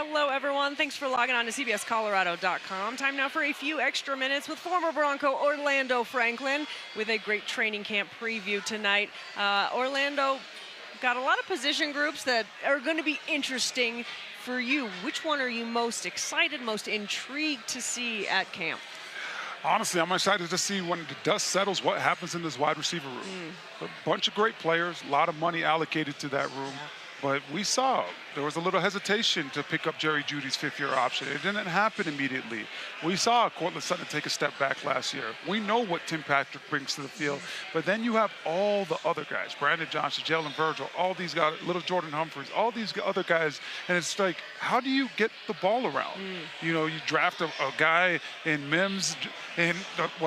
Hello, everyone. Thanks for logging on to CBSColorado.com. Time now for a few extra minutes with former Bronco Orlando Franklin with a great training camp preview tonight. Orlando got a lot of position groups that are going to be interesting for you. Which one are you most excited, most intrigued to see at camp? Honestly, I'm excited to see when the dust settles what happens in this wide receiver room. A bunch of great players, a lot of money allocated to that room. But we saw there was a little hesitation to pick up Jerry Jeudy's fifth-year option. It didn't happen immediately. We saw Courtland Sutton take a step back last year. We know what Tim Patrick brings to the field. But then you have all the other guys, Brandon Johnson, Jalen Virgil, all these guys, little Jordan Humphries, all these other guys. And it's like, how do you get the ball around? You know, you draft a guy in Mims in,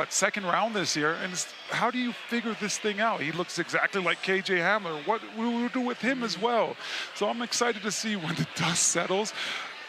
second round this year, and how do you figure this thing out? He looks exactly like KJ Hamler. What we will do with him as well. So I'm excited to see when the dust settles.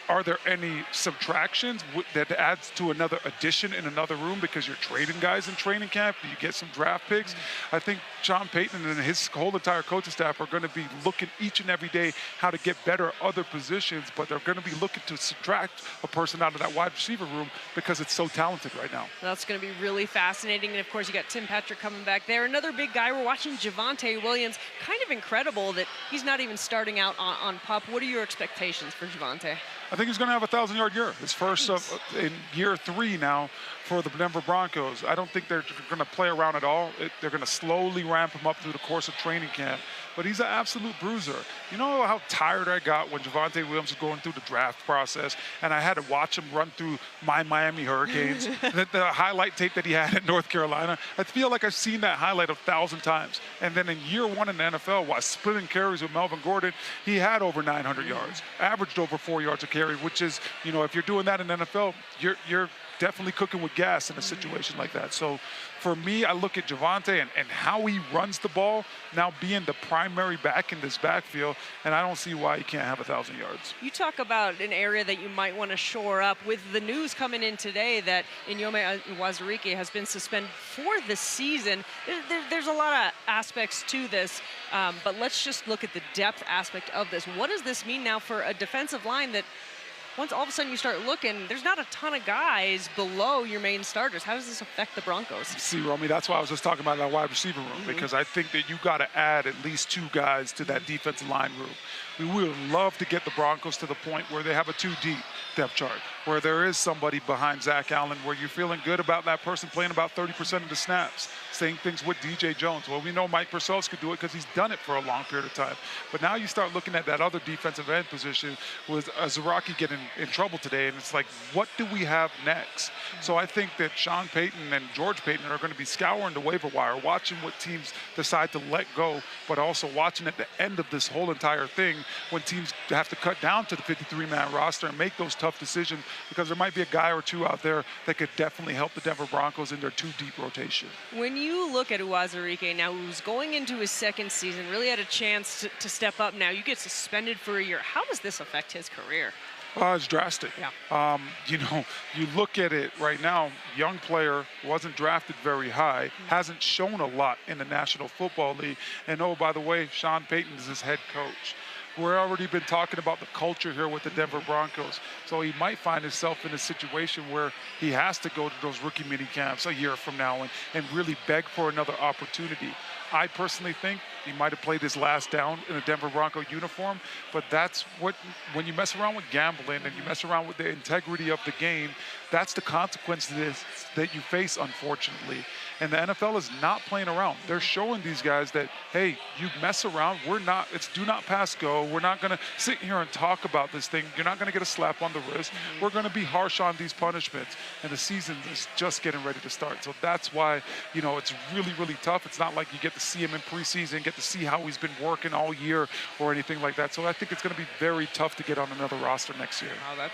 Are there any subtractions that adds to another addition in another room because you're trading guys in training camp? Do you get some draft picks? I think Sean Payton and his whole entire coaching staff are going to be looking each and every day how to get better at other positions, but they're going to be looking to subtract a person out of that wide receiver room because it's so talented right now. That's going to be really fascinating. And, of course, you got Tim Patrick coming back there. Another big guy. We're watching Javonte Williams. Kind of incredible that he's not even starting out on PUP. What are your expectations for Javonte? I think he's going to have a 1,000-yard year. His first in year 3 now for the Denver Broncos. I don't think they're going to play around at all. They're going to slowly ramp him up through the course of training camp. But he's an absolute bruiser. You know how tired I got when Javonte Williams was going through the draft process, and I had to watch him run through my Miami Hurricanes, the highlight tape that he had in North Carolina. I feel like I've seen that highlight 1,000 times. And then in year 1 in the NFL, while splitting carries with Melvin Gordon, he had over 900 yards, averaged over 4 yards a carry, which is, you know, if you're doing that in the NFL, you're definitely cooking with gas in a situation like that. So for me, I look at Javonte and how he runs the ball, now being the primary back in this backfield, and I don't see why he can't have 1,000 yards. You talk about an area that you might want to shore up with the news coming in today that Inyome Uwazurike has been suspended for the season. There's a lot of aspects to this, but let's just look at the depth aspect of this. What does this mean now for a defensive line that once all of a sudden you start looking, there's not a ton of guys below your main starters? How does this affect the Broncos? See, Romy, that's why I was just talking about that wide receiver room, because I think that you got to add at least 2 guys to that defensive line room. We would love to get the Broncos to the point where they have a 2-deep depth chart, where there is somebody behind Zach Allen, where you're feeling good about that person playing about 30% of the snaps. Same things with DJ Jones. Well, we know Mike Purcell's could do it because he's done it for a long period of time. But now you start looking at that other defensive end position with Zaraki getting in trouble today, and it's like, what do we have next? So I think that Sean Payton and George Payton are going to be scouring the waiver wire, watching what teams decide to let go, but also watching at the end of this whole entire thing when teams have to cut down to the 53-man roster and make those tough decisions, because there might be a guy or two out there that could definitely help the Denver Broncos in their 2-deep rotation. When you look at Uwazurike now, who's going into his second season, really had a chance to step up now. You get suspended for a year. How does this affect his career? It's drastic. Yeah. You know, you look at it right now, young player, wasn't drafted very high, hasn't shown a lot in the National Football League. And oh, by the way, Sean Payton is his head coach. We've already been talking about the culture here with the Denver Broncos. So he might find himself in a situation where he has to go to those rookie mini camps a year from now and really beg for another opportunity. I personally think he might have played his last down in a Denver Bronco uniform, but that's what, when you mess around with gambling and you mess around with the integrity of the game, that's the consequences that you face, unfortunately. And the NFL is not playing around. They're showing these guys that, hey, you mess around, it's do not pass go. We're not going to sit here and talk about this thing. You're not going to get a slap on the wrist. We're going to be harsh on these punishments. And the season is just getting ready to start. So that's why, you know, it's really, really tough. It's not like you get to see him in preseason, get to see how he's been working all year or anything like that. So I think it's going to be very tough to get on another roster next year. Wow,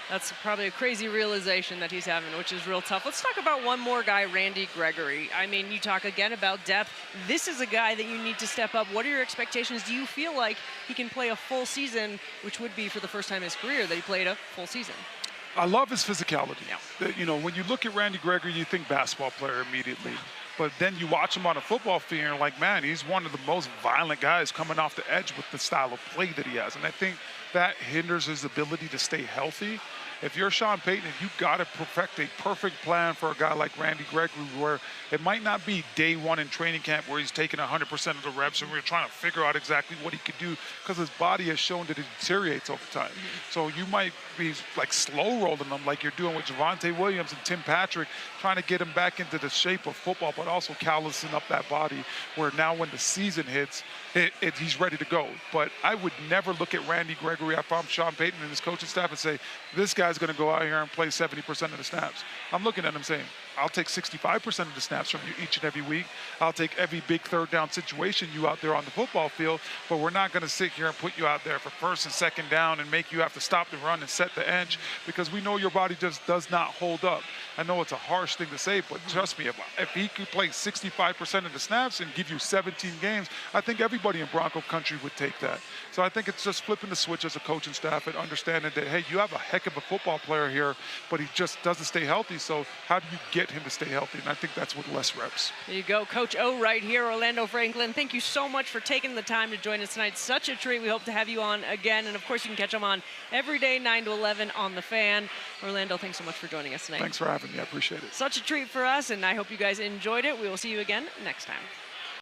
that's probably a crazy realization that he's having, which is real tough. Let's talk about one more guy, Randy Gregory. I mean, you talk again about depth. This is a guy that you need to step up. What are your expectations? Do you feel like he can play a full season, which would be for the first time in his career that he played a full season? I love his physicality. Yeah. You know, when you look at Randy Gregory, you think basketball player immediately. But then you watch him on a football field and you're like, man, he's one of the most violent guys coming off the edge with the style of play that he has. And I think that hinders his ability to stay healthy. If you're Sean Payton, you got to perfect a perfect plan for a guy like Randy Gregory, where it might not be day one in training camp where he's taking 100% of the reps and we're trying to figure out exactly what he could do, because his body has shown that it deteriorates over time. So you might be like slow rolling them like you're doing with Javonte Williams and Tim Patrick, trying to get him back into the shape of football, but also callousing up that body, where now when the season hits, he's ready to go. But I would never look at Randy Gregory if I'm Sean Payton and his coaching staff and say, this guy's going to go out here and play 70% of the snaps. I'm looking at him saying, I'll take 65% of the snaps from you each and every week. I'll take every big third down situation you out there on the football field, but we're not going to sit here and put you out there for first and second down and make you have to stop the run and set the edge, because we know your body just does not hold up. I know it's a harsh thing to say, but trust me, if he could play 65% of the snaps and give you 17 games, I think everybody in Bronco country would take that. So I think it's just flipping the switch as a coaching staff and understanding that, hey, you have a heck of a football player here, but he just doesn't stay healthy. So how do you get him to stay healthy? And I think that's with less reps. There you go. Coach O right here, Orlando Franklin. Thank you so much for taking the time to join us tonight. Such a treat. We hope to have you on again. And, of course, you can catch him on every day, 9 to 11 on The Fan. Orlando, thanks so much for joining us tonight. Thanks for having me. I appreciate it. Such a treat for us, and I hope you guys enjoyed it. We will see you again next time.